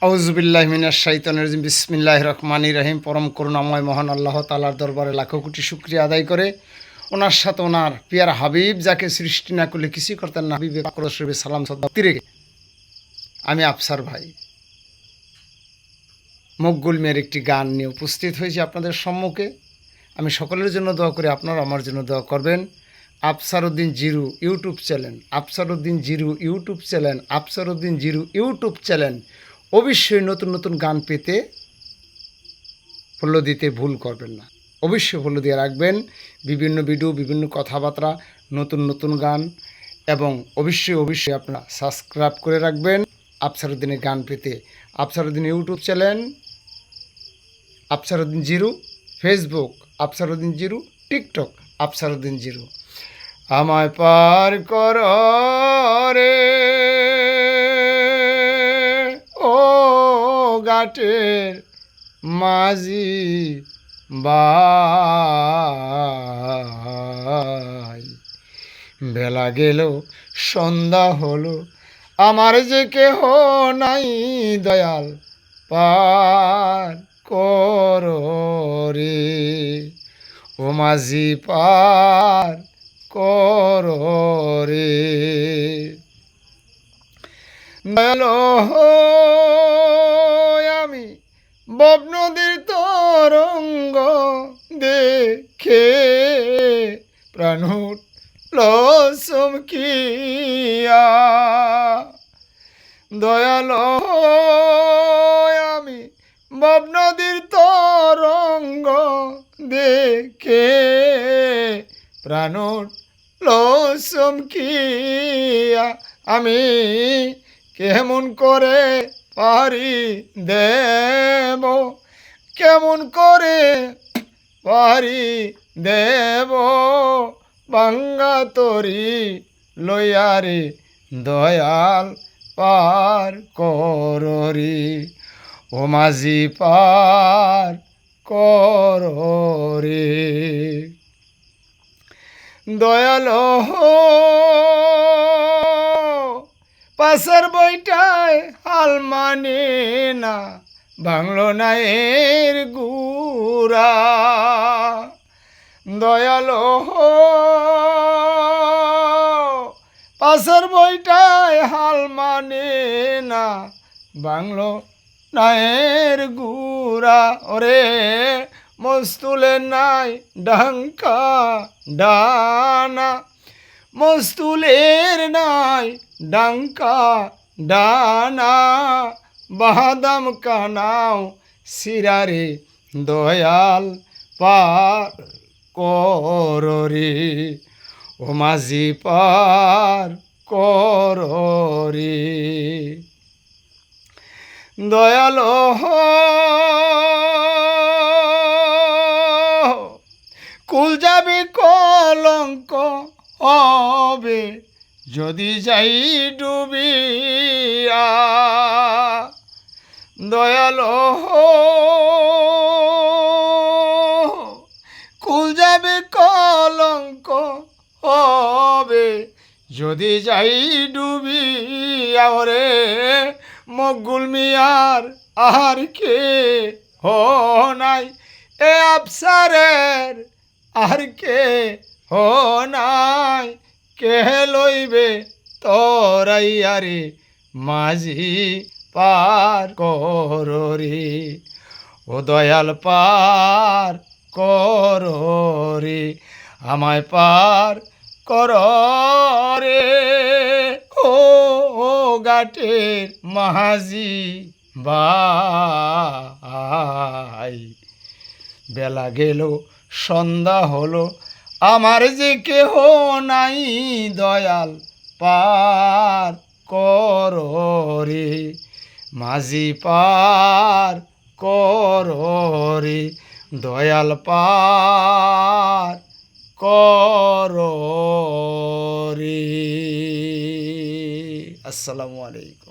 আউযুবিল্লাহি মিনাশ শাইতানির রাজিম বিসমিল্লাহির রহমানির রহিম। পরম করুণাময় মহান আল্লাহ তাআলার দরবারে লাখো কোটি শুকরিয়া আদায় করে ওনার সাথে ওনার পিয়ার হাবিব যাকে সৃষ্টি না করলে কিছুই করতেন না, হাবিবে পাক রসুলের সালাম শ্রদ্ধা রেখে আমি আফসার ভাই মকবুল মেয়ের একটি গান নিয়ে উপস্থিত হয়েছি আপনাদের সম্মুখে। আমি সকলের জন্য দোয়া করি, আপনারা আমার জন্য দোয়া করবেন। Afsaruddin Jiru YouTube channel, Afsaruddin Jiru YouTube channel, Afsaruddin Jiru YouTube channel অবশ্যই নতুন নতুন গান পেতে ফলো দিতে ভুল করবেন না, অবশ্যই ফলো দিয়ে রাখবেন। বিভিন্ন ভিডিও, বিভিন্ন কথাবার্তা, নতুন নতুন গান এবং অবশ্যই আপনারা সাবস্ক্রাইব করে রাখবেন আফসারউদ্দিনের গান পেতে। Afsaruddin YouTube channel Afsaruddin Jiru, Facebook Afsaruddin Jiru, TikTok Afsaruddin Jiru. আমায় পার কর রে ও ঘাটের মাঝি বাই, বেলা গেল সন্ধ্যা হলো, আমার যে কেহ নাই দয়াল পার কর রে ও মাঝি পার কর রে দয়াল। আমি বব নদীর তরঙ্গ দেখে প্রাণ উঠল চমকিয়া, দয়াল আমি বব নদীর তরঙ্গ দেখে প্রাণ উঠল চমকিয়া, আমি কেমন করে পারি দেব, কেমন করে পারি দেব ভাঙ্গা তরি লইয়ারে দয়াল পার কররি ও মাঝি পার কররি দয়াল। পাশের বইটায় হাল মানে না, বাংলো না এর গুড়া দয়াল। পাশের বইটায় হাল মানে না, বাংলো না এর গুড়া ওরে মস্তুলে নাই ডাঙ্কা ডানা, মস্তুলের নাই ডাঙ্কা ডানা, বাদাম কানাও সিরারে দয়াল পার কররি ও মাঝি পার কররি দয়াল। কুল যাবে কলঙ্ক হবে যদি যাই ডুবিয়া, দয়াল কুল যাবে কলঙ্ক হবে যদি যাই ডুবিয়া রে মকবুল মিয়ার আর কে হো নাই এ আফসারের আর কে হো নাই, কে লইবে তোরাইয়ারে মাঝি পার কররি ও দয়াল পার কররি আমায় পার কর রে ও ঘাটের মাঝি বাই, বেলা গেল সন্ধ্যা হলো, আমার যে কেহ নাই দয়াল পার কররি মাঝি পার কররি দয়াল পার কররি। আসসালামু আলাইকুম।